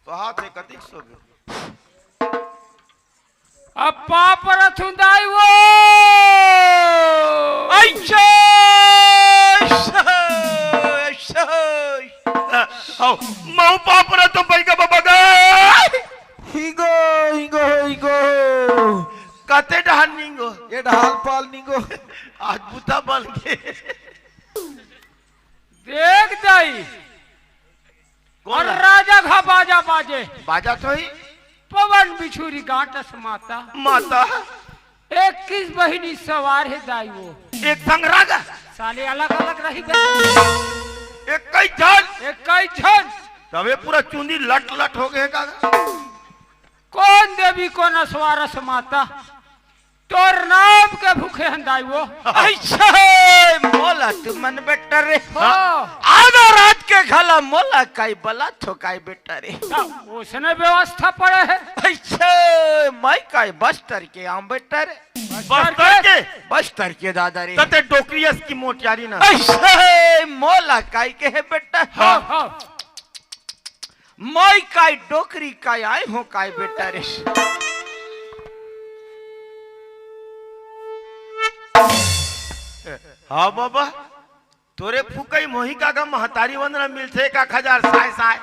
पहा थे कतिक सो गए अप्पा परत हुंदाई वो अच्छा आओ मऊ पापरा तो पैका बाबा गए हिंगो हिंगो हिंगो कते ढाल निंगो ये ढाल पाल निंगो आज बुता बन के देख दाई और राजा घा बाजा बाजे बाजा तो ही पवन बिछुरी गांटस माता माता 21 बहिनी सवार है दाई वो एक संग रागा साले अलग अलग रही एक कई जान कई छन तबे पूरा चुंदी लट लट हो गए का कौन देवी को नसवारस माता तोर नाम के भूखे हंदाई वो अच्छा मोला तू मन बेटा रे हाँ। आधा रात के घला मोला काई बला थोकाई बेटा रे उसने व्यवस्था पड़े है अच्छा मैं काई बस्तर के आम बेटा रे बस्तर के दादा रे तते डोकरियस की मोटियारी ना अच्छा मोला काई के है बेटा हाँ हाँ मैं काई डोकरी काई आए हो काई बेटा रे हाँ बाबा तोरे फुकई मोही का महतारी वंदना मिलते 1000 साय साय